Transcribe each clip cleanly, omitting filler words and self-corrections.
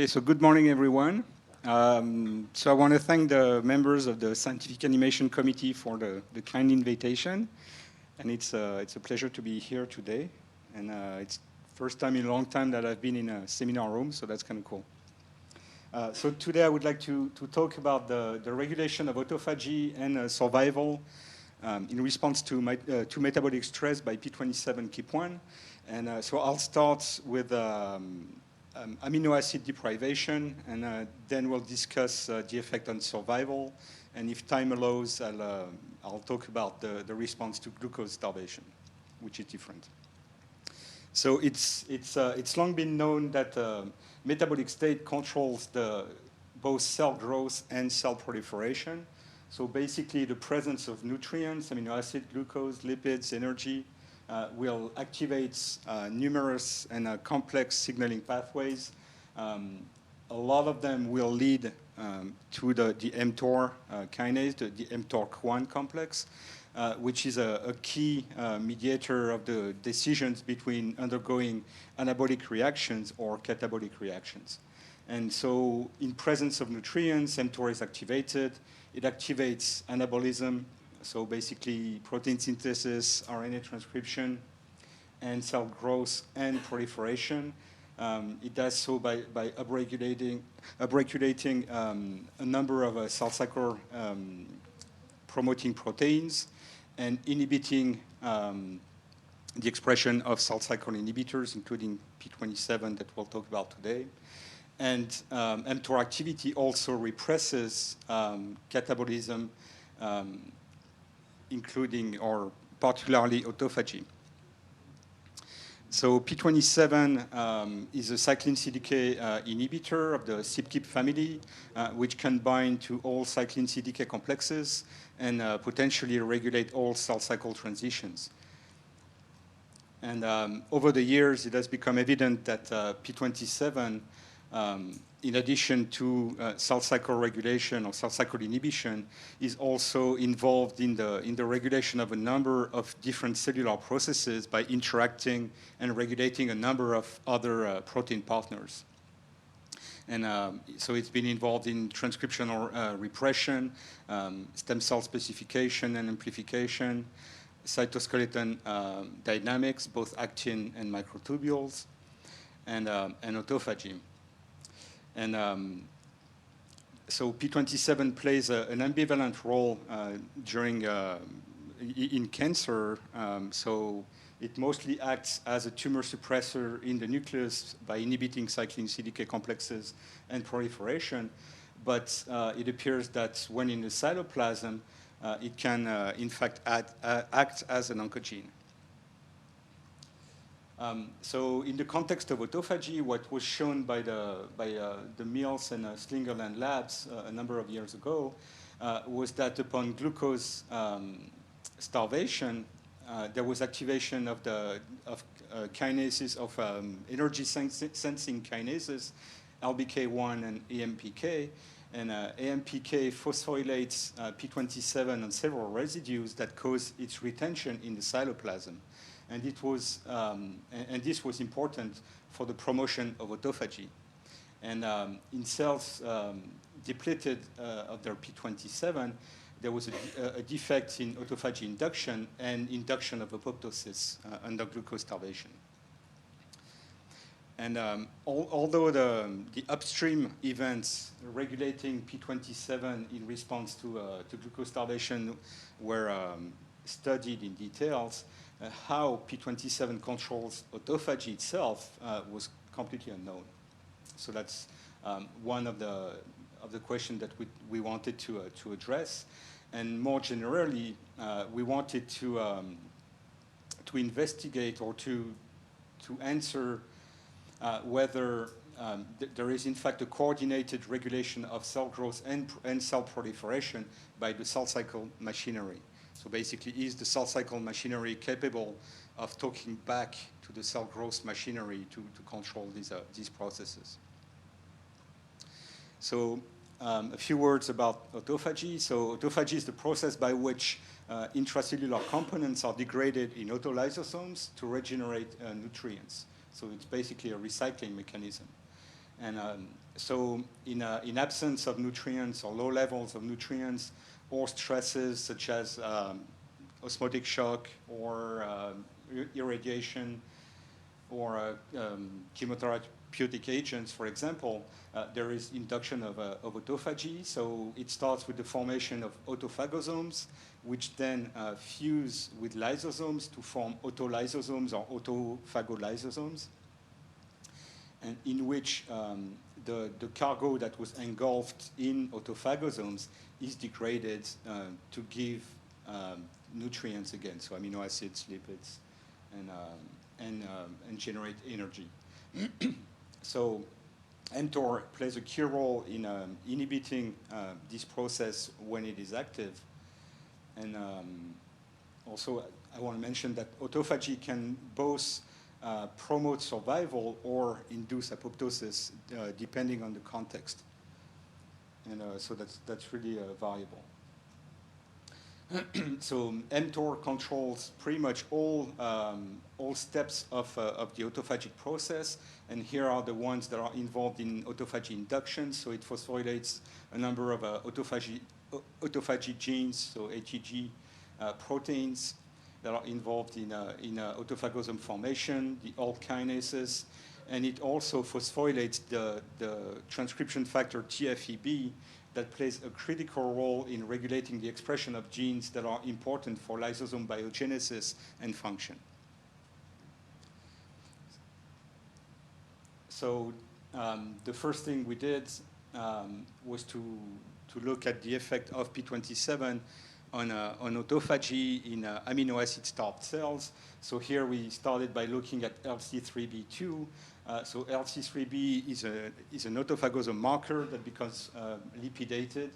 Okay, so good morning, everyone. So I want to thank the members of the Scientific Animation Committee for the kind invitation. And it's a pleasure to be here today. And it's first time in a long time that I've been in a seminar room, so that's kind of cool. So today I would like to talk about the regulation of autophagy and survival in response to metabolic stress by p27 Kip1. And so I'll start with amino acid deprivation, and then we'll discuss the effect on survival. And if time allows, I'll talk about the response to glucose starvation, which is different. So it's long been known that metabolic state controls both cell growth and cell proliferation. So basically, the presence of nutrients, amino acid, glucose, lipids, energy, will activate numerous and complex signaling pathways. A lot of them will lead to the mTOR kinase, the mTOR-1 complex, which is a key mediator of the decisions between undergoing anabolic reactions or catabolic reactions. And so in presence of nutrients, mTOR is activated. It activates anabolism, so basically protein synthesis, RNA transcription, and cell growth and proliferation. It does so by upregulating a number of cell cycle promoting proteins and inhibiting the expression of cell cycle inhibitors, including p27 that we'll talk about today. And mTOR activity also represses catabolism, including or particularly autophagy. So p27 is a cyclin CDK inhibitor of the CYP family, which can bind to all cyclin CDK complexes and potentially regulate all cell cycle transitions. And over the years, it has become evident that p27, in addition to cell cycle regulation or cell cycle inhibition, is also involved in the regulation of a number of different cellular processes by interacting and regulating a number of other protein partners. And so it's been involved in transcriptional repression, stem cell specification and amplification, cytoskeleton dynamics, both actin and microtubules, and autophagy. And so p27 plays an ambivalent role in cancer. So it mostly acts as a tumor suppressor in the nucleus by inhibiting cyclin CDK complexes and proliferation. But it appears that when in the cytoplasm, it can, in fact, act as an oncogene. So in the context of autophagy, what was shown by the Mills and Slingerland labs a number of years ago was that upon glucose starvation, there was activation of kinases of energy sensing kinases, LBK1 and AMPK. And AMPK phosphorylates p27 on several residues that cause its retention in the cytoplasm. And this was important for the promotion of autophagy. And in cells depleted of their p27, there was a defect in autophagy induction and induction of apoptosis under glucose starvation. And although the upstream events regulating p27 in response to glucose starvation were studied in details, how p27 controls autophagy itself was completely unknown. So that's one of the questions that we wanted to address. And more generally, we wanted to investigate or to answer whether there is in fact a coordinated regulation of cell growth and cell proliferation by the cell cycle machinery. So basically, is the cell cycle machinery capable of talking back to the cell growth machinery to control these processes? So a few words about autophagy. So autophagy is the process by which intracellular components are degraded in autolysosomes to regenerate nutrients. So it's basically a recycling mechanism. And so in absence of nutrients or low levels of nutrients or stresses such as osmotic shock or irradiation or chemotherapeutic agents, for example, there is induction of autophagy. So it starts with the formation of autophagosomes, which then fuse with lysosomes to form autolysosomes or autophagolysosomes, and in which the cargo that was engulfed in autophagosomes is degraded to give nutrients again, so amino acids, lipids, and generate energy. So mTOR plays a key role in inhibiting this process when it is active. And also, I want to mention that autophagy can both promote survival or induce apoptosis, depending on the context. And so that's really valuable. So mTOR controls pretty much all steps of the autophagic process, and here are the ones that are involved in autophagy induction. So it phosphorylates a number of autophagy genes, so ATG proteins that are involved in autophagosome formation, the ALT kinases, and it also phosphorylates the transcription factor tfvb that plays a critical role in regulating the expression of genes that are important for lysosome biogenesis and function. So the first thing we did was to look at the effect of p27 on autophagy in amino acid starved cells. So here we started by looking at LC3b2. So LC3b is an autophagosome marker that becomes lipidated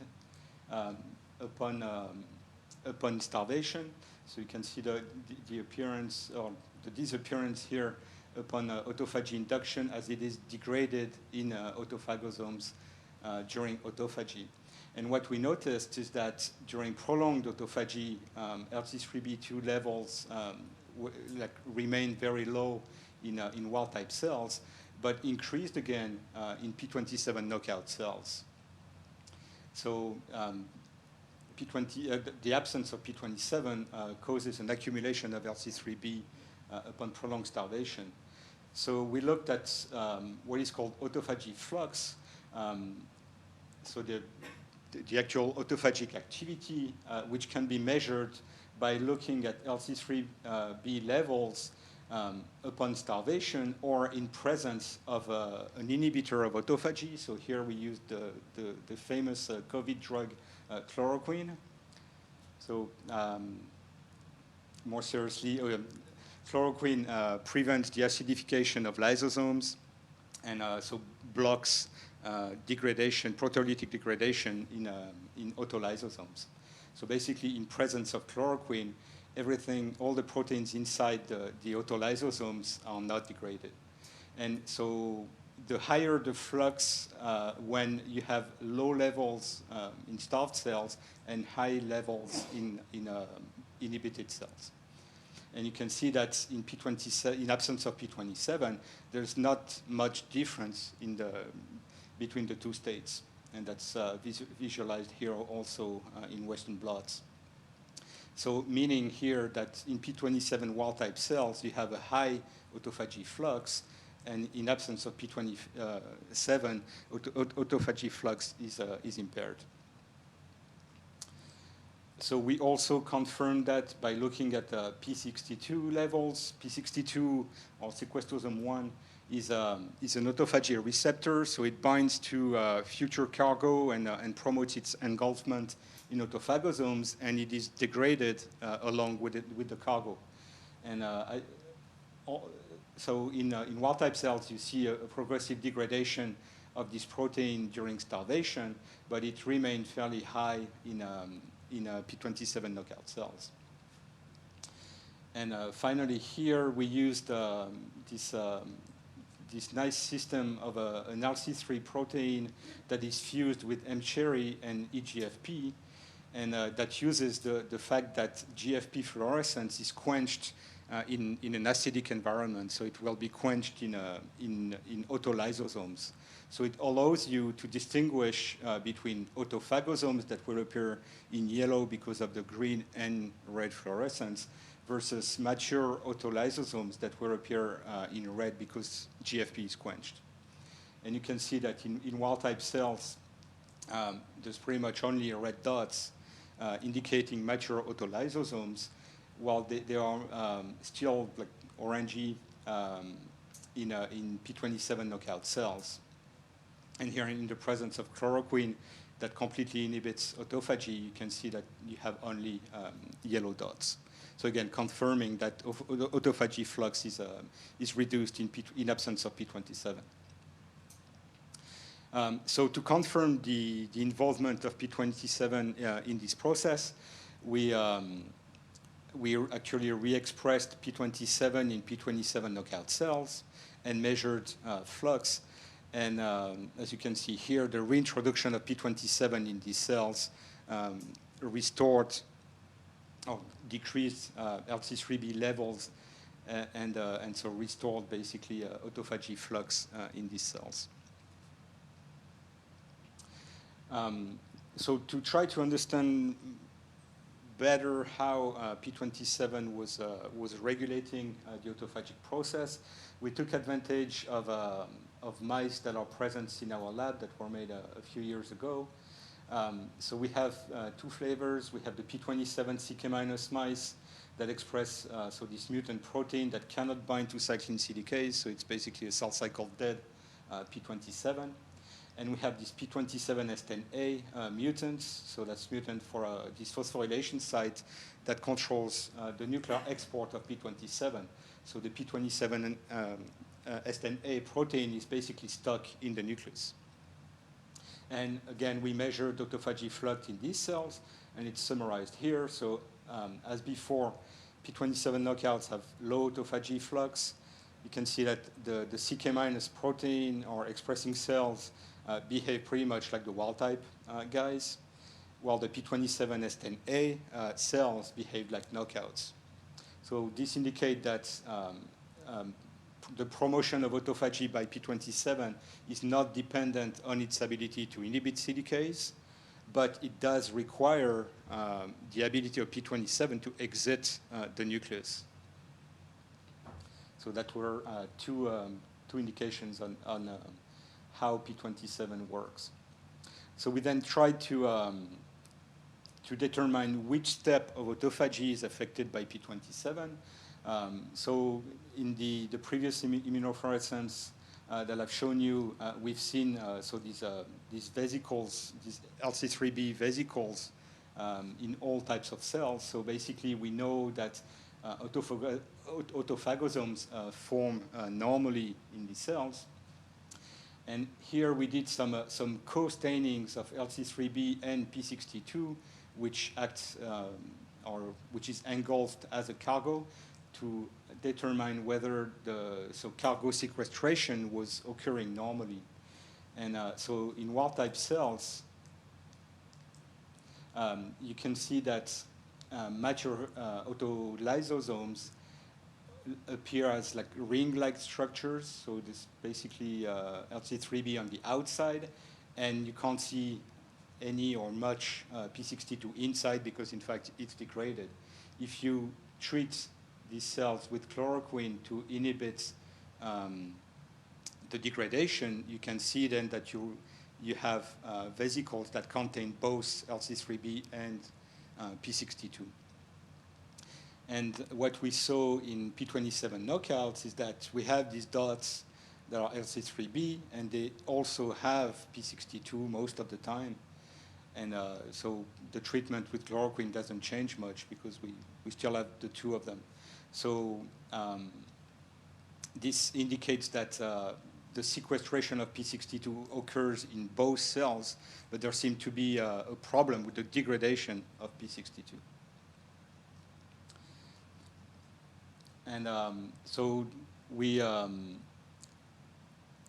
upon starvation. So you can see the appearance or the disappearance here upon autophagy induction as it is degraded in autophagosomes during autophagy. And what we noticed is that during prolonged autophagy, LC3b2 levels remain very low in wild-type cells, but increased again in p27 knockout cells. So the absence of p27 causes an accumulation of LC3b upon prolonged starvation. So we looked at what is called autophagy flux. So the actual autophagic activity, which can be measured by looking at LC3b levels upon starvation or in presence of an inhibitor of autophagy. So here we used the famous COVID drug chloroquine. So more seriously, chloroquine prevents the acidification of lysosomes and so blocks degradation, proteolytic degradation in autolysosomes. So basically, in presence of chloroquine, all the proteins inside the autolysosomes are not degraded. And so the higher the flux when you have low levels in starved cells and high levels in inhibited cells. And you can see that in absence of p27, there's not much difference between the two states. And that's visualized here also in Western blots. So meaning here that in p27 wild-type cells, you have a high autophagy flux, and in absence of p27, autophagy flux is impaired. So we also confirmed that by looking at p62 levels. P62, or sequestosome 1, is an autophagy receptor, so it binds to future cargo and promotes its engulfment in autophagosomes, and it is degraded along with the cargo. And so in wild-type cells, you see a progressive degradation of this protein during starvation, but it remained fairly high in p27 knockout cells. And finally, here we used this nice system of an LC3 protein that is fused with mCherry and EGFP, and that uses the fact that GFP fluorescence is quenched in an acidic environment, so it will be quenched in autolysosomes. So it allows you to distinguish between autophagosomes that will appear in yellow because of the green and red fluorescence versus mature autolysosomes that will appear in red because GFP is quenched. And you can see that in wild-type cells, there's pretty much only red dots indicating mature autolysosomes, while they are still like orangey in p27 knockout cells. And here in the presence of chloroquine that completely inhibits autophagy, you can see that you have only yellow dots. So again, confirming that autophagy flux is reduced in absence of p27. So to confirm the involvement of p27 in this process, we actually re-expressed p27 in p27 knockout cells and measured flux. And as you can see here, the reintroduction of p27 in these cells restored or decreased LC3B levels and so restored basically autophagy flux in these cells. So to try to understand better how p27 was regulating the autophagic process, we took advantage of mice that are present in our lab that were made a few years ago. So we have two flavors. We have the p27 CK- mice that express this mutant protein that cannot bind to cyclin CDK, so it's basically a cell cycle dead p27. And we have this p27S10A mutant, so that's mutant for this phosphorylation site that controls the nuclear export of p27. So the p27 S10A protein is basically stuck in the nucleus. And again, we measured autophagy flux in these cells, and it's summarized here. So as before, p27 knockouts have low autophagy flux. You can see that the CK- protein or expressing cells behave pretty much like the wild-type guys, while the p27S10A cells behave like knockouts. So this indicates that the promotion of autophagy by p27 is not dependent on its ability to inhibit CDKs, but it does require the ability of p27 to exit the nucleus. So that were two indications on how p27 works. So we then tried to determine which step of autophagy is affected by p27. So in the previous immunofluorescence that I've shown you, we've seen these vesicles, these LC3B vesicles in all types of cells. So basically we know that autophagosomes form normally in these cells. And here we did some co-stainings of LC3B and P62, which acts which is engulfed as a cargo to determine whether cargo sequestration was occurring normally. And so in wild-type cells, you can see that mature autolysosomes appear as like ring-like structures. So this basically LC3B on the outside, and you can't see any or much P62 inside because in fact it's degraded. If you treat these cells with chloroquine to inhibit the degradation, you can see then that you have vesicles that contain both LC3B and P62. And what we saw in P27 knockouts is that we have these dots that are LC3B, and they also have P62 most of the time. And so the treatment with chloroquine doesn't change much because we still have the two of them. So this indicates that the sequestration of P62 occurs in both cells, but there seemed to be a problem with the degradation of P62. And so we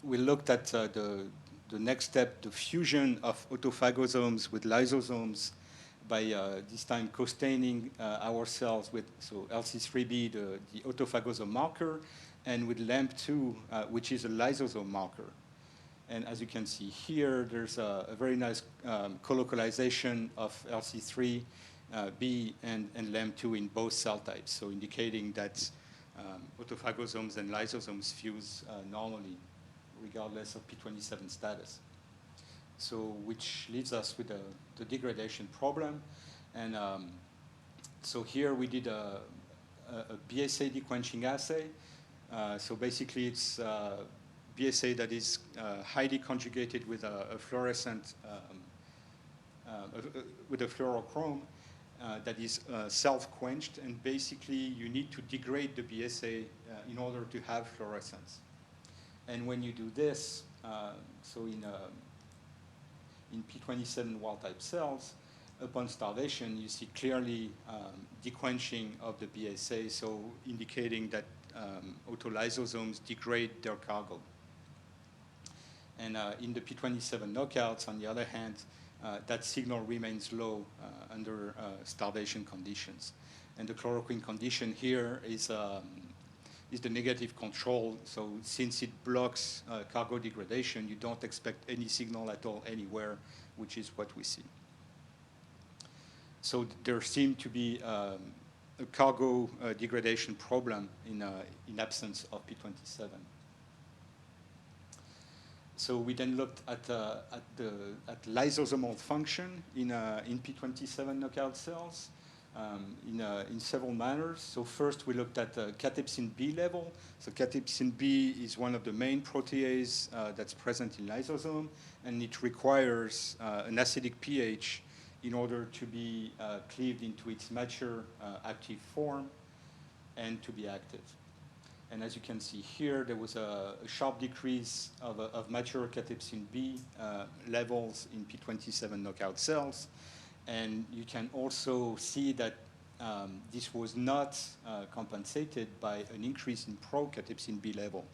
looked at the next step, the fusion of autophagosomes with lysosomes by this time co-staining our cells with LC3B, the autophagosome marker, and with LAMP2, which is a lysosome marker. And as you can see here, there's a very nice colocalization of LC3, B, and LAMP2 in both cell types, so indicating that autophagosomes and lysosomes fuse normally, regardless of p27 status. So which leaves us with the degradation problem. And so here we did a BSA dequenching assay. So basically it's BSA that is highly conjugated with a fluorescent, with a fluorochrome that is self-quenched, and basically you need to degrade the BSA in order to have fluorescence. And when you do this, so in p27 wild-type cells, upon starvation, you see clearly dequenching of the BSA, so indicating that autolysosomes degrade their cargo. And in the p27 knockouts, on the other hand, that signal remains low under starvation conditions. And the chloroquine condition here is the negative control. So since it blocks cargo degradation, you don't expect any signal at all anywhere, which is what we see. So there seemed to be a cargo degradation problem in absence of p27. So we then looked at lysosomal function in p27 knockout cells in several manners. So first we looked at cathepsin B level. So cathepsin B is one of the main proteases that's present in lysosome, and it requires an acidic pH in order to be cleaved into its mature active form and to be active. And as you can see here, there was a sharp decrease of mature cathepsin B levels in p27 knockout cells. And you can also see that this was not compensated by an increase in pro-cathepsin B level.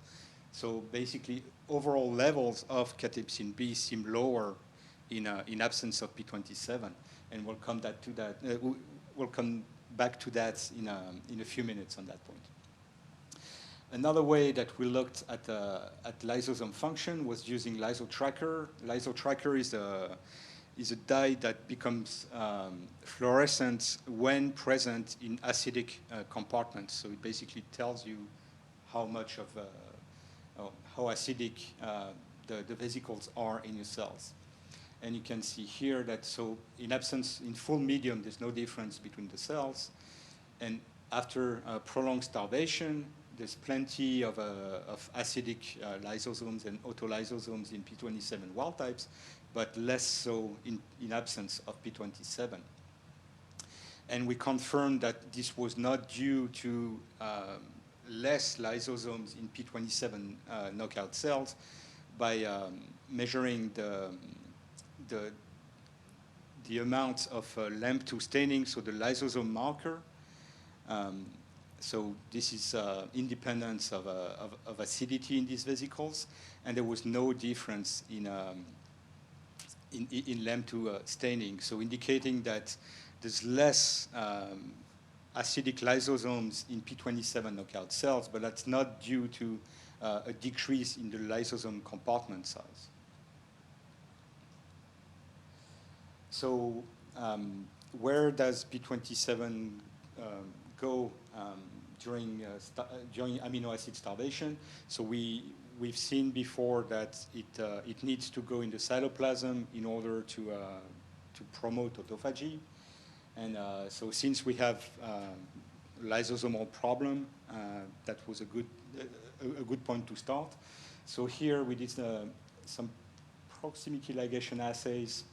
So basically, overall levels of cathepsin B seem lower in absence of p27. And we'll come back to that in a few minutes on that point. Another way that we looked at lysosome function was using lysotracker. Lysotracker is a dye that becomes fluorescent when present in acidic compartments. So it basically tells you how much of how acidic the vesicles are in your cells. And you can see here that so in full medium, there's no difference between the cells. And after prolonged starvation, there's plenty of acidic lysosomes and autolysosomes in p27 wild types, but less so in absence of p27. And we confirmed that this was not due to less lysosomes in p27 knockout cells by measuring the amount of LAMP2 staining, so the lysosome marker. So this is independence of acidity in these vesicles, and there was no difference in LAMP2 staining, so indicating that there's less acidic lysosomes in p27 knockout cells, but that's not due to a decrease in the lysosome compartment size. So where does p27 go during amino acid starvation? So we've seen before that it needs to go in the cytoplasm in order to promote autophagy. And so since we have lysosomal problem, that was a good point to start. So here we did some proximity ligation assays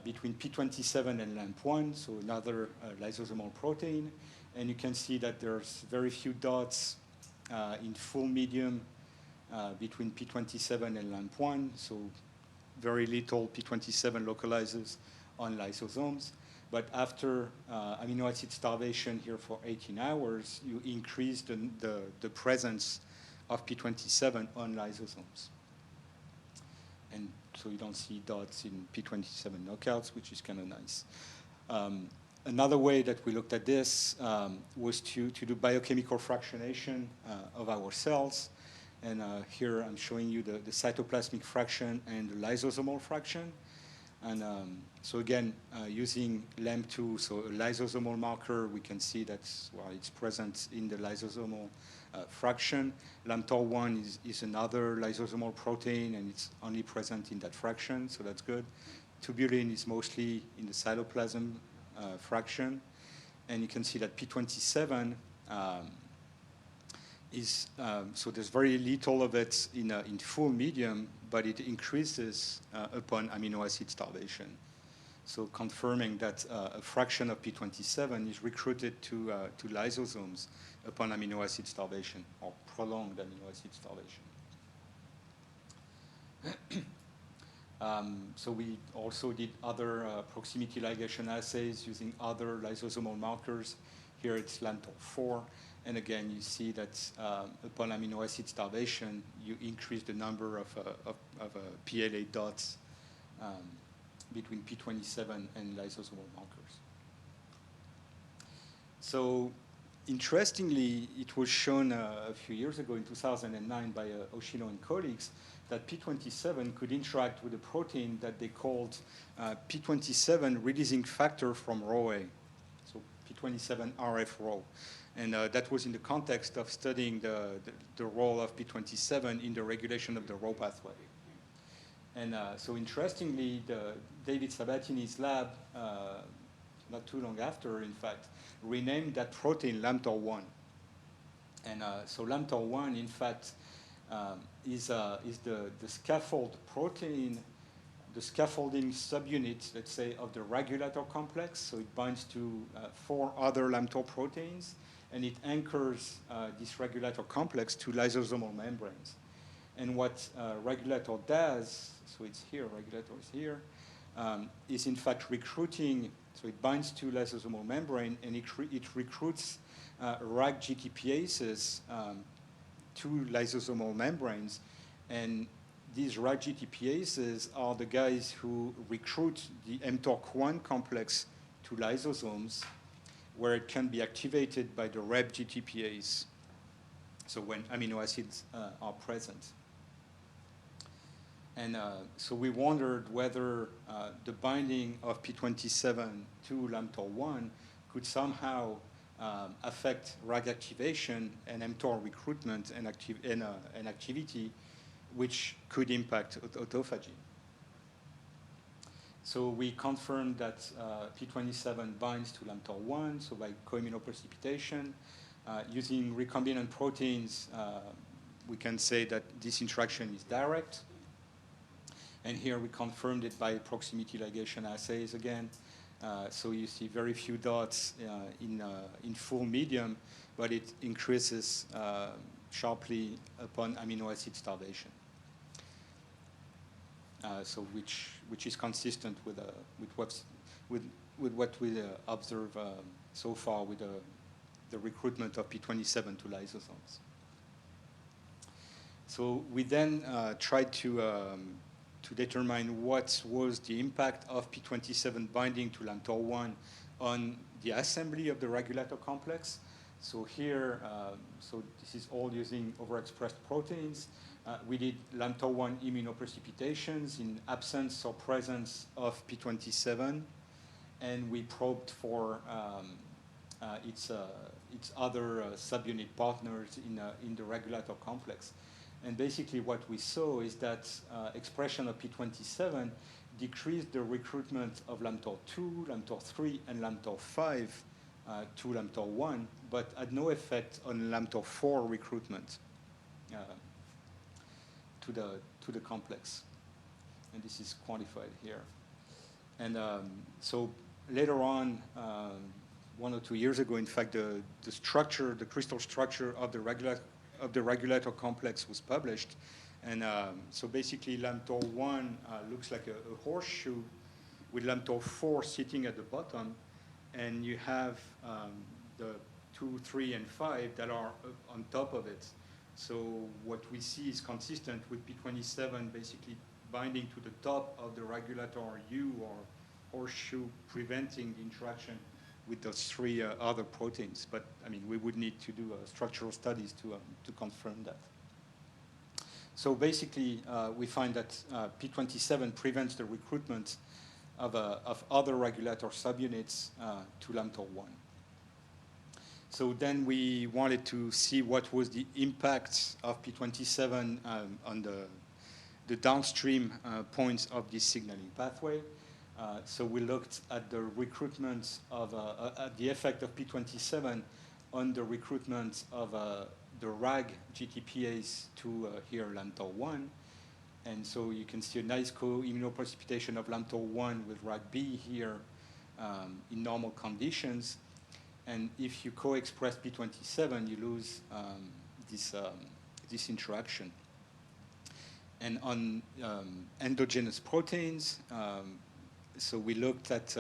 between p27 and LAMP1, so another lysosomal protein. And you can see that there's very few dots in full medium between p27 and LAMP1, so very little p27 localizes on lysosomes. But after amino acid starvation here for 18 hours, you increase the presence of p27 on lysosomes. And so you don't see dots in p27 knockouts, which is kind of nice. Another way that we looked at this was to do biochemical fractionation of our cells. And here I'm showing you the cytoplasmic fraction and the lysosomal fraction. And so again, using LAMP2, so a lysosomal marker, we can see that it's present in the lysosomal fraction. mTOR1 is another lysosomal protein, and it's only present in that fraction, so that's good. Tubulin is mostly in the cytoplasm fraction. And you can see that p27 so there's very little of it in full medium, but it increases upon amino acid starvation. So confirming that a fraction of p27 is recruited to lysosomes upon amino acid starvation, or prolonged amino acid starvation. So we also did other proximity ligation assays using other lysosomal markers. Here it's mTOR4. And again, you see that upon amino acid starvation, you increase the number of PLA dots between p27 and lysosomal markers. So interestingly, it was shown a few years ago in 2009 by Oshino and colleagues that p27 could interact with a protein that they called p27 releasing factor from RHO, so p27RF-RHO. And that was in the context of studying the role of p27 in the regulation of the RHO pathway. And so interestingly, David Sabatini's lab, not too long after, in fact, renamed that protein mTOR1. And so mTOR1, in fact, is the scaffold protein, the scaffolding subunit, let's say, of the regulator complex. So it binds to 4 other mTOR proteins, and it anchors this regulator complex to lysosomal membranes. And what regulator does, so it's here, regulator is here, is in fact recruiting, so it binds to lysosomal membrane, and it recruits RAG GTPases to lysosomal membranes. And these RAG GTPases are the guys who recruit the mTOR1 complex to lysosomes, where it can be activated by the Reb GTPase, so when amino acids are present. And so we wondered whether the binding of p27 to mTOR1 could somehow affect RAG activation and mTOR recruitment and activity, which could impact autophagy. So we confirmed that p27 binds to mTOR1, so by co-immunoprecipitation. Using recombinant proteins, we can say that this interaction is direct. And here we confirmed it by proximity ligation assays again. So you see very few dots in full medium, but it increases sharply upon amino acid starvation. So which is consistent with what we observe so far with the recruitment of p27 to lysosomes. So we then tried to determine what was the impact of p27 binding to mTOR1 on the assembly of the regulator complex. So here, so this is all using overexpressed proteins. We did mTOR1 immunoprecipitations in absence or presence of p27, and we probed for its other subunit partners in the regulator complex. And basically what we saw is that expression of p27 decreased the recruitment of mTOR2, mTOR3, and mTOR5 to mTOR1, but had no effect on mTOR4 recruitment to the complex. And this is quantified here. And so later on, 1 or 2 years ago, in fact, the crystal structure of the regulator complex was published. And so basically mTOR1 looks like a horseshoe with mTOR4 sitting at the bottom, and you have the 2, 3, and 5 that are on top of it. So what we see is consistent with p27 basically binding to the top of the regulator U or horseshoe, preventing the interaction with those 3 other proteins. But I mean, we would need to do structural studies to confirm that. So basically, we find that p27 prevents the recruitment of other regulator subunits to mTOR1. So then we wanted to see what was the impact of p27 on the downstream points of this signaling pathway. So we looked at the recruitment of at the effect of p27 on the recruitment of the RAG GTPase to here mTOR1. And so you can see a nice co-immunoprecipitation of mTOR1 with RAG-B here in normal conditions. And if you co-express p27, you lose this interaction. And on endogenous proteins, so we looked at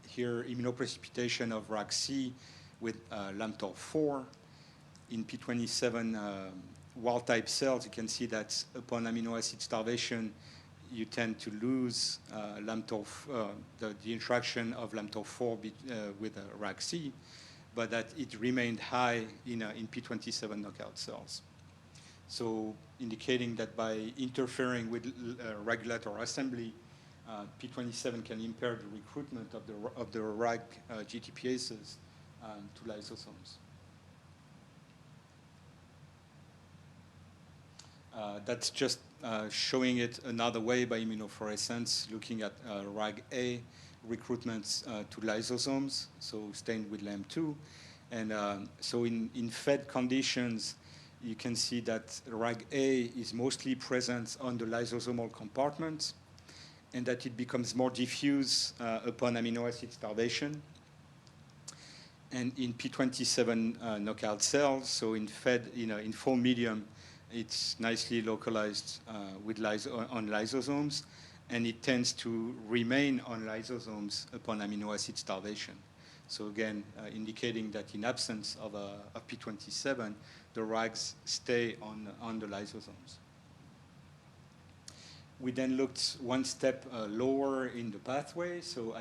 here immunoprecipitation of RAG-C with mTOR4 in p27 wild-type cells. You can see that upon amino acid starvation, you tend to lose the interaction of mTOR4 with RAG-C, but that it remained high in p27 knockout cells. So indicating that by interfering with regulator assembly, p27 can impair the recruitment of the RAG GTPases to lysosomes. That's just showing it another way by immunofluorescence, looking at RAG-A recruitments to lysosomes, so stained with LAM2. And so in fed conditions, you can see that RAG-A is mostly present on the lysosomal compartment, and that it becomes more diffuse upon amino acid starvation. And in p27 knockout cells, so in fed in full medium, it's nicely localized on lysosomes, and it tends to remain on lysosomes upon amino acid starvation. So again, indicating that in absence of p27, the RAGs stay on the lysosomes. We then looked one step lower in the pathway. So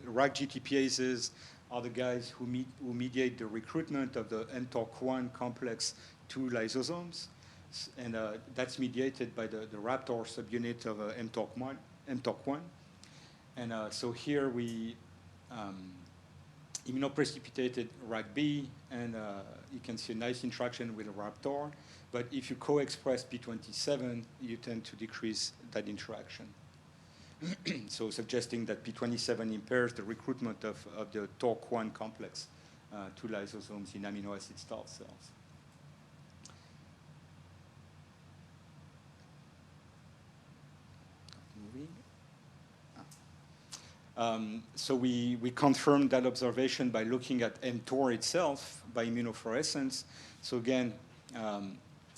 RAG GTPases are the guys who mediate the recruitment of the mTOR1 complex to lysosomes, and that's mediated by the raptor subunit of mTOR1. And so here we immunoprecipitated RAG-B, and you can see a nice interaction with a raptor. But if you co-express p27, you tend to decrease that interaction. So suggesting that p27 impairs the recruitment of the TOR1 complex to lysosomes in amino acid starved cells. So we confirmed that observation by looking at mTOR itself by immunofluorescence. So again,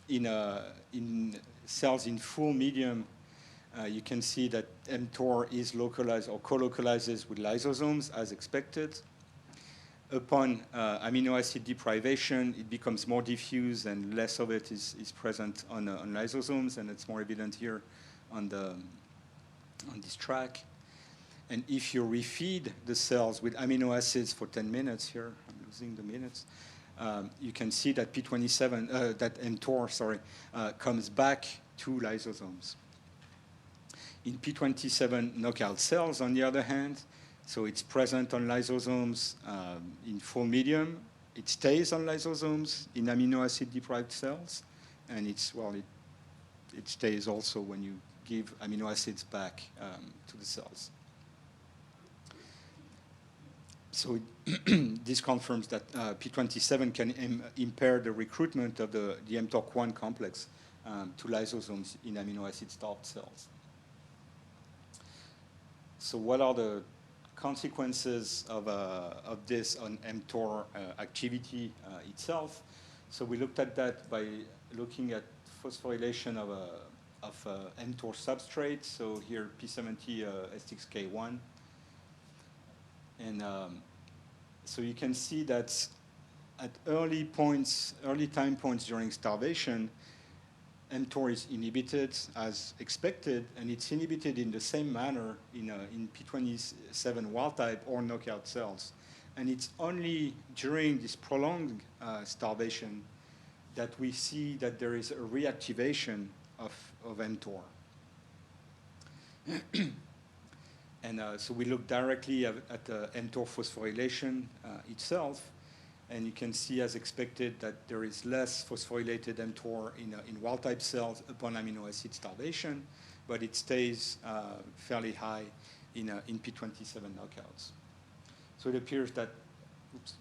in cells in full medium, you can see that mTOR is localized or co-localizes with lysosomes as expected. Upon amino acid deprivation, it becomes more diffuse and less of it is present on lysosomes, and it's more evident here on this track. And if you refeed the cells with amino acids for 10 minutes here, I'm losing the minutes, you can see that p27, that mTOR, comes back to lysosomes. In p27 knockout cells, on the other hand, so it's present on lysosomes in full medium. It stays on lysosomes in amino acid deprived cells, and it stays also when you give amino acids back to the cells. So this confirms that p27 can impair the recruitment of the mTOR1 complex to lysosomes in amino acid starved cells. So what are the consequences of this on mTOR activity itself? So we looked at that by looking at phosphorylation of mTOR substrate. So here p70 S6K1. And so you can see that at early time points during starvation, mTOR is inhibited as expected, and it's inhibited in the same manner in p27 wild-type or knockout cells. And it's only during this prolonged starvation that we see that there is a reactivation of mTOR. And so we look directly at the mTOR phosphorylation itself, and you can see, as expected, that there is less phosphorylated mTOR in wild-type cells upon amino acid starvation, but it stays fairly high in p27 knockouts. So it appears that, oops.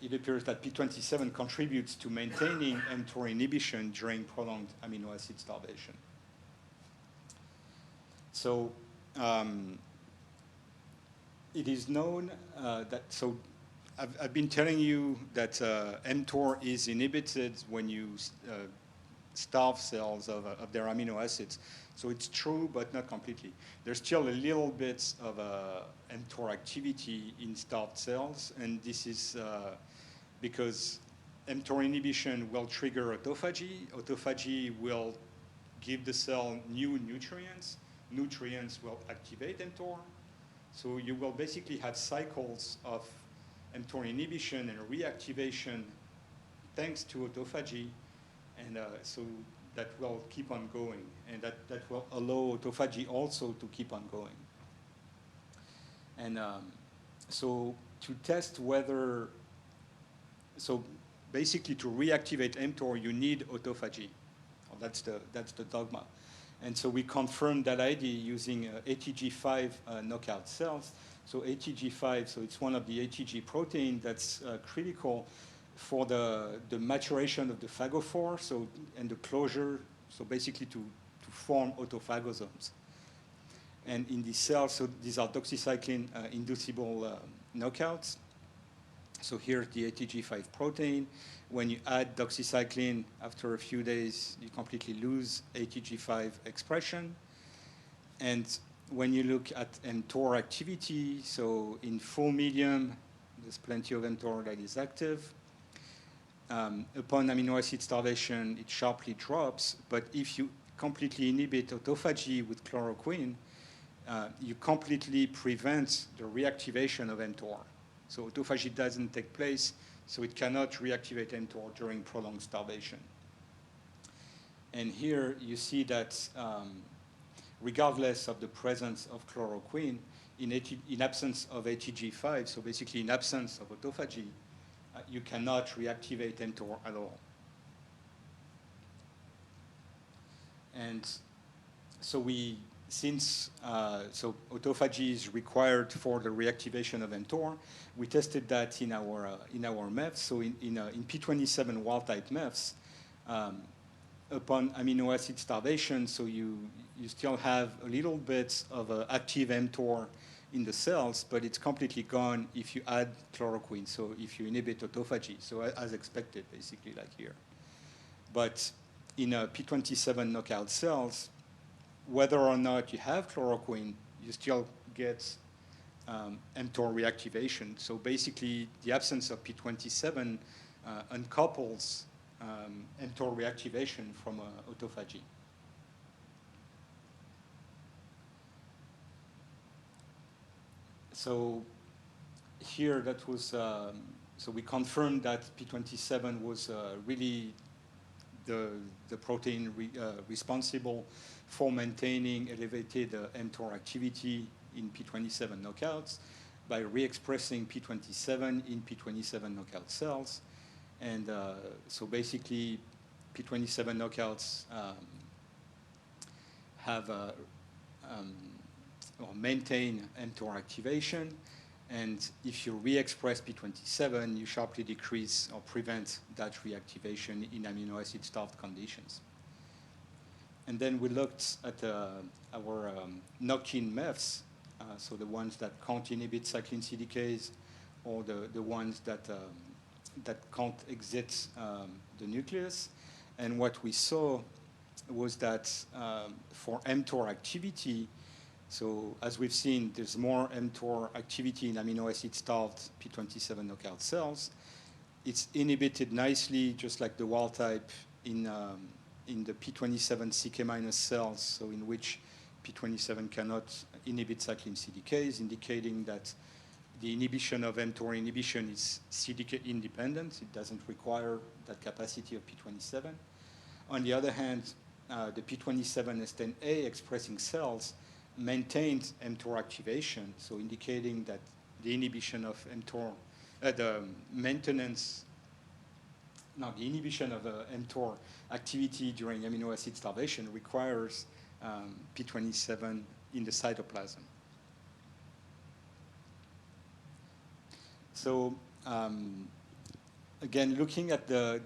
It appears that p27 contributes to maintaining mTOR inhibition during prolonged amino acid starvation. So it is known that, so I've been telling you that mTOR is inhibited when you starve cells of their amino acids. So it's true, but not completely. There's still a little bit of mTOR activity in starved cells, and this is because mTOR inhibition will trigger autophagy. Autophagy will give the cell new nutrients. Nutrients will activate mTOR. So you will basically have cycles of mTOR inhibition and reactivation thanks to autophagy, and so that will keep on going, and that will allow autophagy also to keep on going. And so to test whether, so basically to reactivate mTOR, you need autophagy. Well, that's the dogma. And so we confirmed that idea using ATG5 knockout cells. So ATG5, so it's one of the ATG protein that's critical for the maturation of the phagophore, so, and the closure, so basically to form autophagosomes. And in these cells, so these are doxycycline inducible knockouts. So here's the ATG5 protein. When you add doxycycline, after a few days, you completely lose ATG5 expression. And when you look at mTOR activity, so in full medium, there's plenty of mTOR that is active. Upon amino acid starvation, it sharply drops. But if you completely inhibit autophagy with chloroquine, you completely prevent the reactivation of mTOR. So autophagy doesn't take place, so it cannot reactivate mTOR during prolonged starvation. And here you see that regardless of the presence of chloroquine, in absence of ATG5, so basically in absence of autophagy, you cannot reactivate mTOR at all. And so since autophagy is required for the reactivation of mTOR, we tested that in our MEFs. So in p27 wild-type MEFs, upon amino acid starvation, so you still have a little bit of active mTOR in the cells, but it's completely gone if you add chloroquine, so if you inhibit autophagy, so as expected, basically, like here. But in p27 knockout cells, whether or not you have chloroquine, you still get mTOR reactivation. So basically, the absence of p27 uncouples mTOR reactivation from autophagy. So here, that was, so we confirmed that p27 was really the protein responsible for maintaining elevated mTOR activity in p27 knockouts by re-expressing p27 in p27 knockout cells. And so basically, p27 knockouts have or maintain mTOR activation. And if you re-express p27, you sharply decrease or prevent that reactivation in amino acid starved conditions. And then we looked at our knock-in MEFs, so the ones that can't inhibit cyclin CDKs, or the ones that can't exit the nucleus. And what we saw was that for mTOR activity, so as we've seen, there's more mTOR activity in amino acid starved p27 knockout cells. It's inhibited nicely, just like the wild type in the p27 CK- cells, so in which p27 cannot inhibit cyclin CDKs, indicating that the inhibition of mTOR inhibition is CDK independent. It doesn't require that capacity of p27. On the other hand, the p27S10A expressing cells maintained mTOR activation, so indicating that the inhibition of mTOR, the inhibition of mTOR activity during amino acid starvation requires p27 in the cytoplasm. So again, looking at the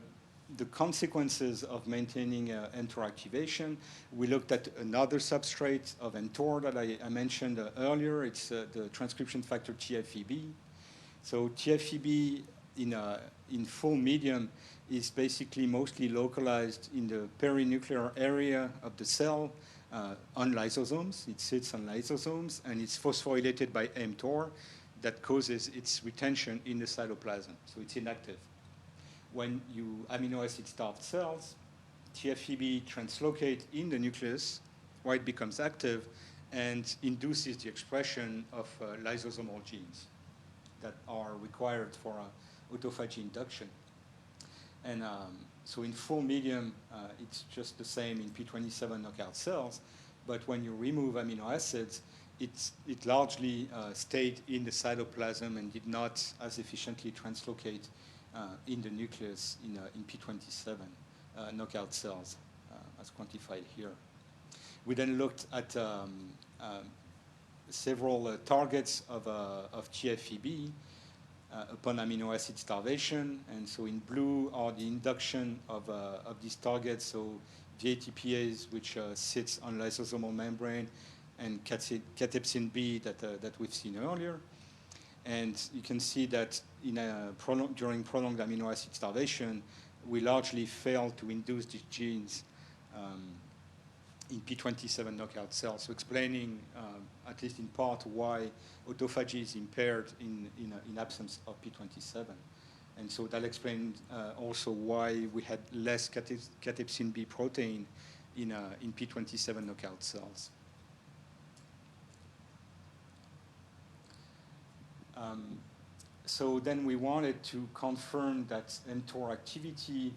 consequences of maintaining mTOR activation, we looked at another substrate of mTOR that I mentioned earlier. It's the transcription factor tfvb. So tfvb in full medium is basically mostly localized in the perinuclear area of the cell on lysosomes. It sits on lysosomes, and it's phosphorylated by mTOR that causes its retention in the cytoplasm. So it's inactive. When you amino acid starved cells, tfvb translocate in the nucleus where it becomes active and induces the expression of lysosomal genes that are required for autophagy induction. And so in full medium, it's just the same in p27 knockout cells, but when you remove amino acids, it largely stayed in the cytoplasm and did not as efficiently translocate in the nucleus in p27 knockout cells, as quantified here. We then looked at several targets of tfvb upon amino acid starvation, and so in blue are the induction of these targets, so the ATPase, which sits on lysosomal membrane, and cathepsin B that we've seen earlier. And you can see that during prolonged amino acid starvation, we largely failed to induce these genes in p27 knockout cells, so explaining, at least in part, why autophagy is impaired in absence of p27. And so that explains also why we had less cathepsin B protein in p27 knockout cells. So then we wanted to confirm that mTOR activity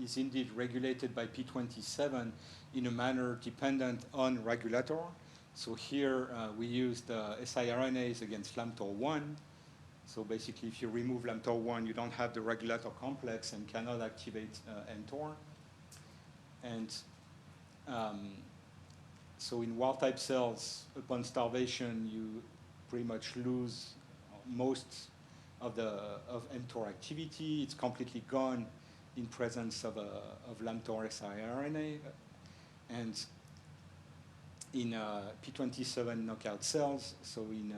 is indeed regulated by p27 in a manner dependent on regulator. So here we used siRNAs against mTOR1. So basically, if you remove mTOR1, you don't have the regulator complex and cannot activate mTOR. And so in wild-type cells, upon starvation, you pretty much lose most of mTOR activity. It's completely gone in presence of mTOR siRNA. And in p27 knockout cells, so in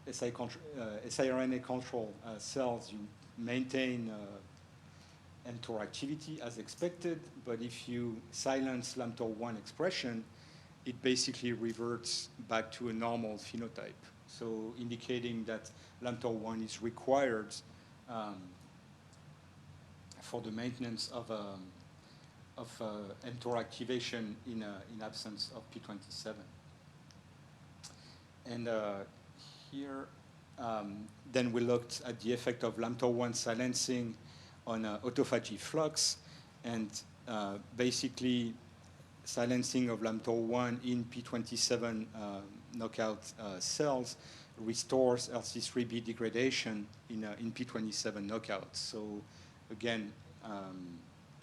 siRNA control cells, you maintain mTOR activity as expected, but if you silence mTOR1 expression, it basically reverts back to a normal phenotype, so indicating that mTOR1 is required for the maintenance of mTOR activation in absence of p27. And here, then we looked at the effect of mTOR1 silencing on autophagy flux, and basically silencing of mTOR1 in p27 knockout cells restores LC3B degradation in p27 knockouts. So again,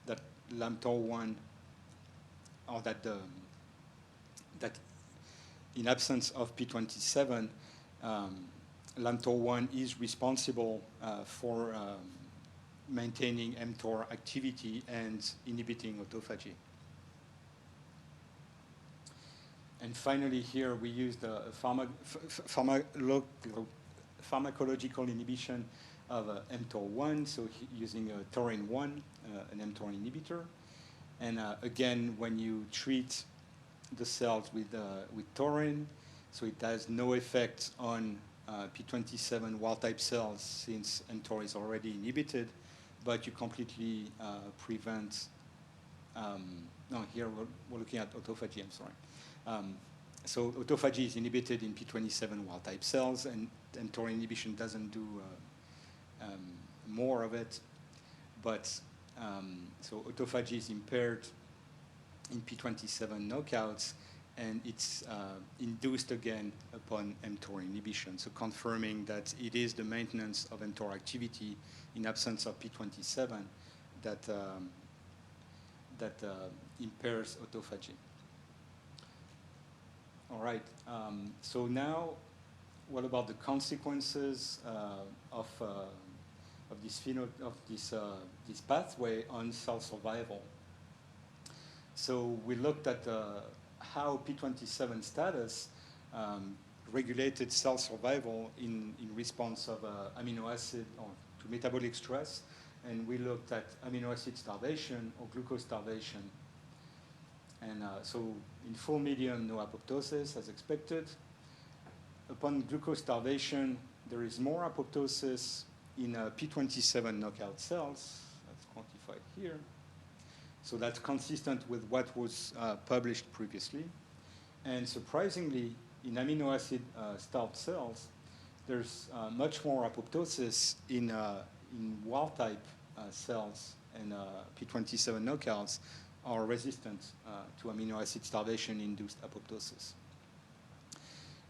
that mTOR1, or that in absence of p27, mTOR1 is responsible for maintaining mTOR activity and inhibiting autophagy. And finally, here we used a pharmacological inhibition of mTOR1, so using taurine-1, an mTOR inhibitor. And again, when you treat the cells with taurine, so it has no effect on p27 wild-type cells since mTOR is already inhibited, but you completely prevent. No, here we're looking at autophagy. I'm sorry. So autophagy is inhibited in p27 wild-type cells, and mTOR inhibition doesn't do more of it. But so autophagy is impaired in p27 knockouts, and it's induced again upon mTOR inhibition, so confirming that it is the maintenance of mTOR activity in absence of p27 that impairs autophagy. All right. So now, what about the consequences of this pathway on cell survival? So we looked at how p27 status regulated cell survival in response of amino acid or to metabolic stress, and we looked at amino acid starvation or glucose starvation. And so in full medium, no apoptosis as expected. Upon glucose starvation, there is more apoptosis in p27 knockout cells. That's quantified here. So that's consistent with what was published previously. And surprisingly, in amino acid starved cells, there's much more apoptosis in wild-type cells, and p27 knockouts are resistant to amino acid starvation-induced apoptosis.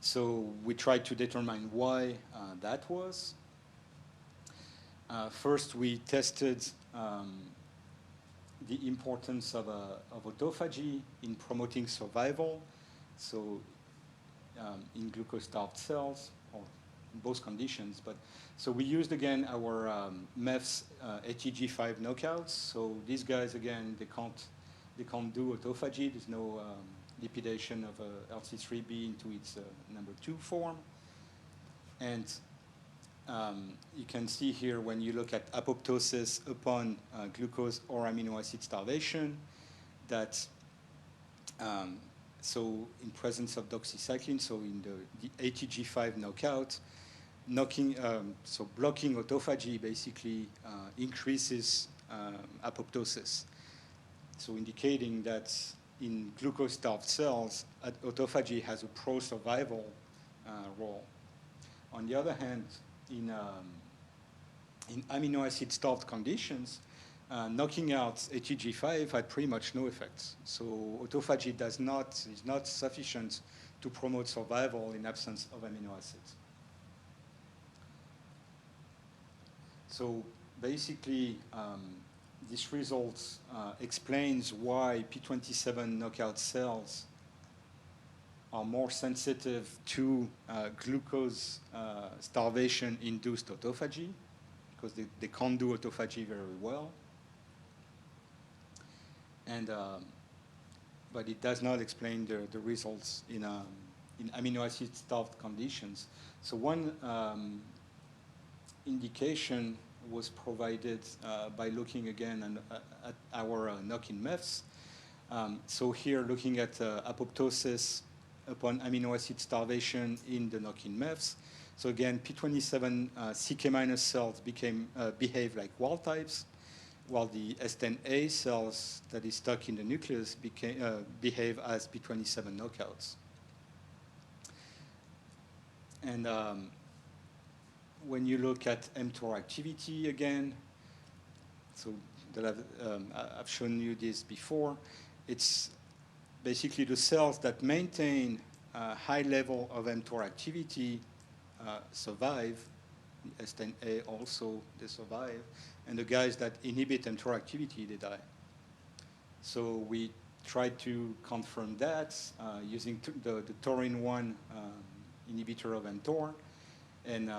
So we tried to determine why that was. First, we tested the importance of autophagy in promoting survival, so in glucose-starved cells, or in both conditions. But so we used again our MEFS ATG5 knockouts. So these guys again, they can't do autophagy. There's no lipidation of LC3B into its number 2 form. And you can see here when you look at apoptosis upon glucose or amino acid starvation that so in presence of doxycycline, so in the ATG5 knockout, so blocking autophagy basically increases apoptosis. So indicating that in glucose-starved cells, autophagy has a pro-survival role. On the other hand, in amino acid-starved conditions, knocking out ATG5 had pretty much no effects. So autophagy is not sufficient to promote survival in absence of amino acids. So basically, this result explains why p27 knockout cells are more sensitive to glucose starvation-induced autophagy, because they can't do autophagy very well. And but it does not explain the results in amino acid-starved conditions. So one indication was provided by looking again at our knock-in MEFs. So here, looking at apoptosis upon amino acid starvation in the knock-in MEFs. So again, p27 CK- cells behave like wild types, while the S10A cells that is stuck in the nucleus behave as p27 knockouts. And when you look at mTOR activity again, so that I've shown you this before, it's basically the cells that maintain a high level of mTOR activity survive. The S10A also, they survive. And the guys that inhibit mTOR activity, they die. So we tried to confirm that using the taurine-1 inhibitor of mTOR. And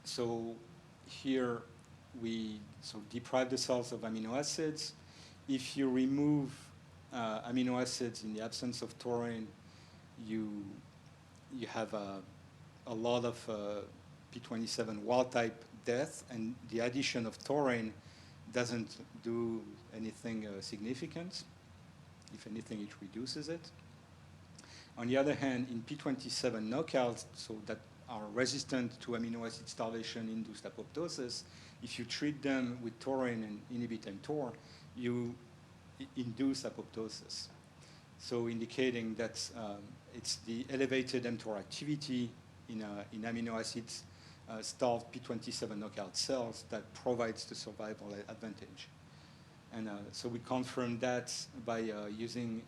so here we deprive the cells of amino acids. If you remove amino acids in the absence of taurine, you have a lot of p27 wild-type death, and the addition of taurine doesn't do anything significant. If anything, it reduces it. On the other hand, in p27 knockouts, so that are resistant to amino acid starvation-induced apoptosis, if you treat them with taurine and inhibit mTOR, you induce apoptosis. so indicating that it's the elevated mTOR activity in amino acids starved p27 knockout cells that provides the survival advantage. And so we confirmed that by using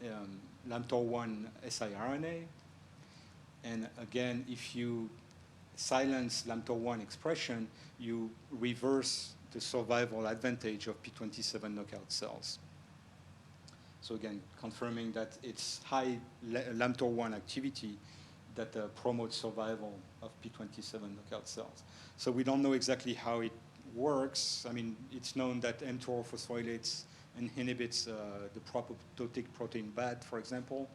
mTOR1 siRNA. And again, if you silence mTOR1 expression, you reverse the survival advantage of p27 knockout cells. So again, confirming that it's high mTOR1 activity that promotes survival of p27 knockout cells. So we don't know exactly how it works. I mean, it's known that mTOR phosphorylates and inhibits the proptotic protein BAD, for example.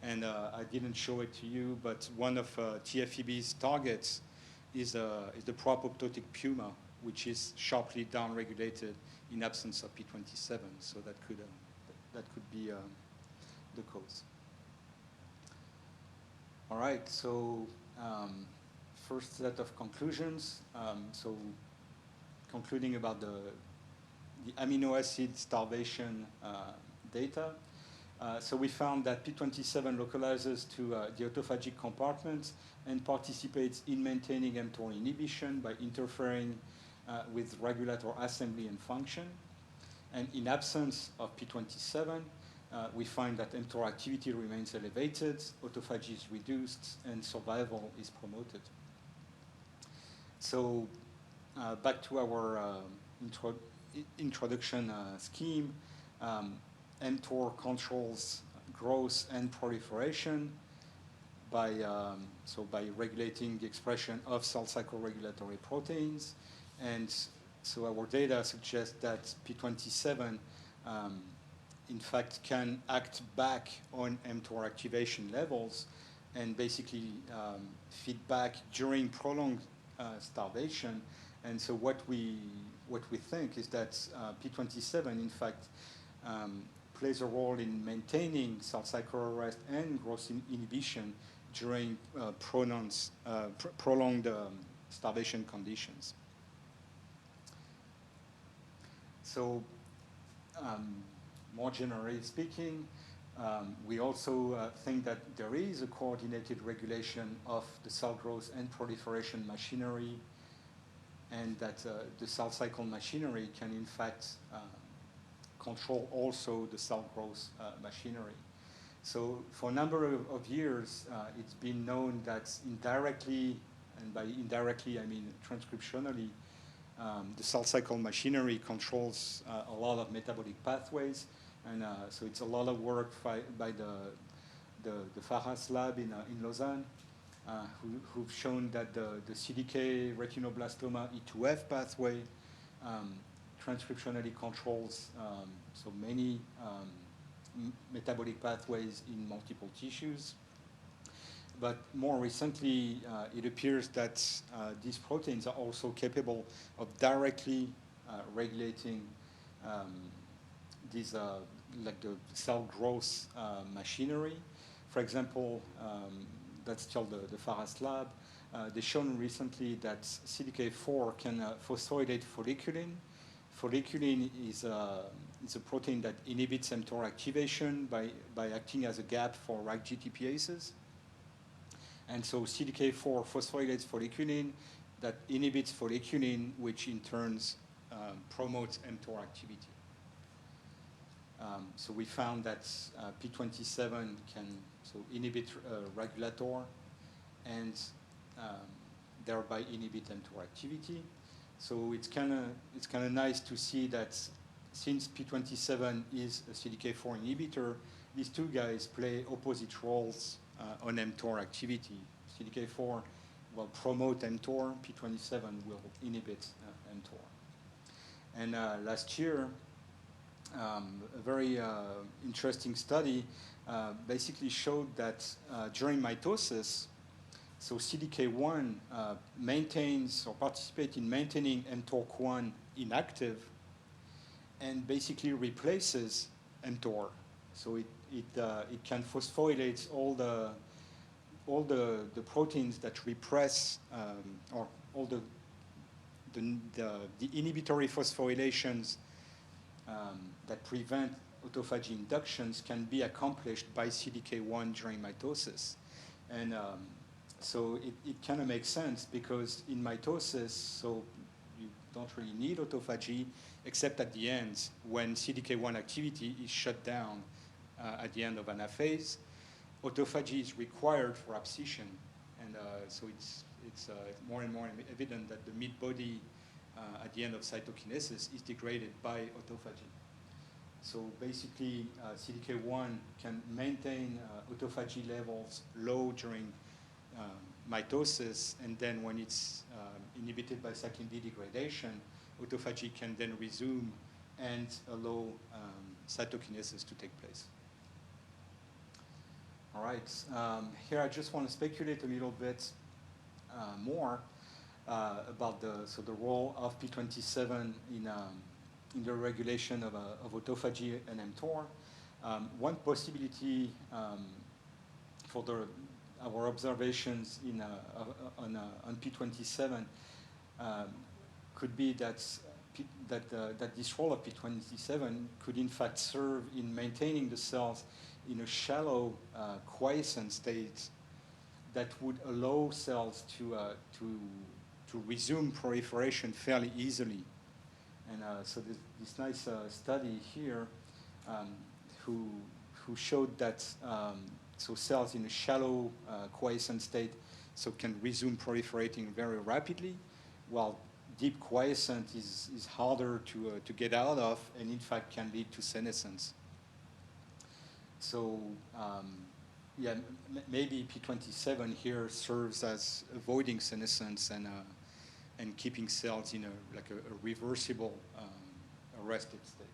And I didn't show it to you, but one of tfvb's targets is the proptotic puma, which is sharply downregulated in absence of p27. So that could be the cause. All right, so first set of conclusions. So concluding about the amino acid starvation data. So we found that p27 localizes to the autophagic compartment and participates in maintaining mTOR inhibition by interfering with regulator assembly and function. And in absence of p27, we find that mTOR activity remains elevated, autophagy is reduced, and survival is promoted. So back to our introduction scheme, mTOR controls growth and proliferation by regulating the expression of cell cycle regulatory proteins. And so our data suggests that p27 in fact can act back on mTOR activation levels and basically feedback during prolonged starvation. And so what we think is that p27 in fact plays a role in maintaining cell cycle arrest and growth inhibition during prolonged starvation conditions. So more generally speaking, we also think that there is a coordinated regulation of the cell growth and proliferation machinery, and that the cell cycle machinery can in fact control also the cell growth machinery. So for a number of years, it's been known that indirectly, and by indirectly I mean transcriptionally, the cell cycle machinery controls a lot of metabolic pathways, and so it's a lot of work by the Farras lab in Lausanne, who've shown that the CDK retinoblastoma E2F pathway transcriptionally controls so many metabolic pathways in multiple tissues. But more recently, it appears that these proteins are also capable of directly regulating these, like the cell growth machinery. For example, that's still the Farras lab. They've shown recently that CDK4 can phosphorylate folliculin. Folliculin is a protein that inhibits mTOR activation by acting as a gap for RAC GTPases. And so CDK4 phosphorylates folliculin that inhibits folliculin, which in turn promotes mTOR activity. So we found that p27 can inhibit regulator and thereby inhibit mTOR activity. So it's kind of nice to see that since p27 is a CDK4 inhibitor, these two guys play opposite roles on mTOR activity. CDK4 will promote mTOR, p27 will inhibit mTOR. And last year, a very interesting study basically showed that during mitosis, so CDK1 maintains or participates in maintaining mTORC1 inactive and basically replaces mTOR. So it can phosphorylate all the proteins that repress or all the inhibitory phosphorylations that prevent autophagy inductions can be accomplished by CDK1 during mitosis. And so it kind of makes sense because in mitosis, so you don't really need autophagy except at the end when CDK1 activity is shut down at the end of anaphase. Autophagy is required for abscission, and so it's more and more evident that the meat body at the end of cytokinesis is degraded by autophagy. So basically, CDK1 can maintain autophagy levels low during mitosis, and then when it's inhibited by cyclin D degradation, autophagy can then resume and allow cytokinesis to take place. All right, here I just want to speculate a little bit more about the role of p27 in the regulation of autophagy and mTOR. One possibility for our observations on p27 could be that this role of p27 could in fact serve in maintaining the cells in a shallow quiescent state that would allow cells to resume proliferation fairly easily. And so this nice study here who showed that so cells in a shallow quiescent state so can resume proliferating very rapidly, while deep quiescent is harder to get out of and in fact can lead to senescence. So yeah, maybe p27 here serves as avoiding senescence and keeping cells in a reversible arrested state.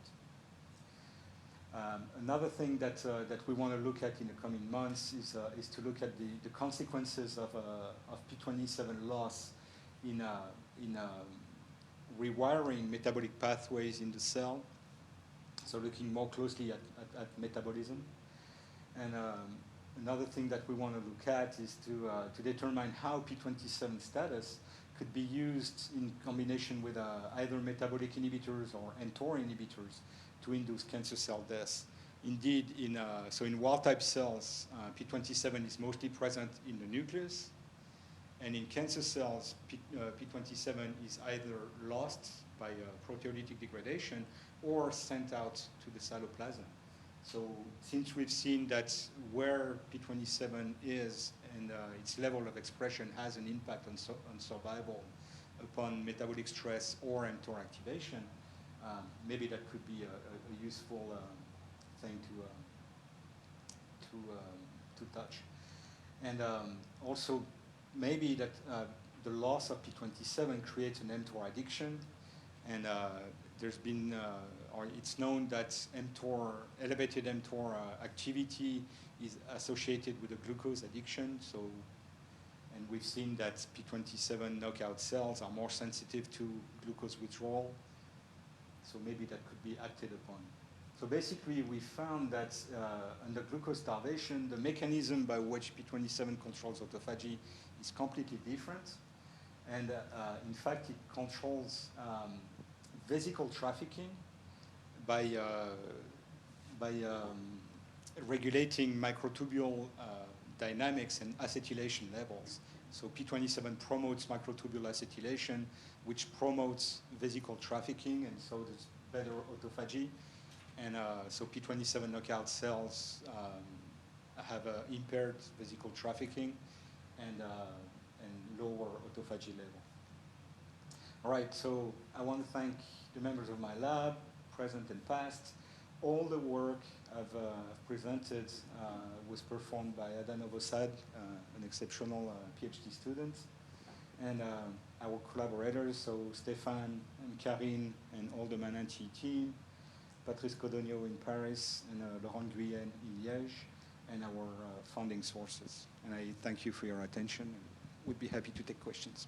Another thing that we want to look at in the coming months is to look at the consequences of p27 loss in rewiring metabolic pathways in the cell. So looking more closely at metabolism. And another thing that we want to look at is to determine how p27 status could be used in combination with either metabolic inhibitors or mTOR inhibitors to induce cancer cell death. Indeed, so in wild-type cells, p27 is mostly present in the nucleus, and in cancer cells, p27 is either lost by proteolytic degradation or sent out to the cytoplasm. So since we've seen that where p27 is and its level of expression has an impact on survival upon metabolic stress or mTOR activation, maybe that could be a useful thing to touch. And also maybe that the loss of p27 creates an mTOR addiction, and there's been, or it's known that elevated mTOR activity is associated with a glucose addiction. So, and we've seen that p27 knockout cells are more sensitive to glucose withdrawal. So maybe that could be acted upon. So basically, we found that under glucose starvation, the mechanism by which p27 controls autophagy is completely different. And in fact, it controls vesicle trafficking by regulating microtubule dynamics and acetylation levels. So p27 promotes microtubule acetylation, which promotes vesicle trafficking, and so there's better autophagy. And so p27 knockout cells have impaired vesicle trafficking and lower autophagy level. All right, so I want to thank the members of my lab, present and past. All the work I've presented was performed by Ada Novosad, an exceptional PhD student, and our collaborators, so Stéphane and Karine and all the Mananti team, Patrice Codogno in Paris, and Laurent Guyenne in Liège, and our funding sources. And I thank you for your attention, and would be happy to take questions.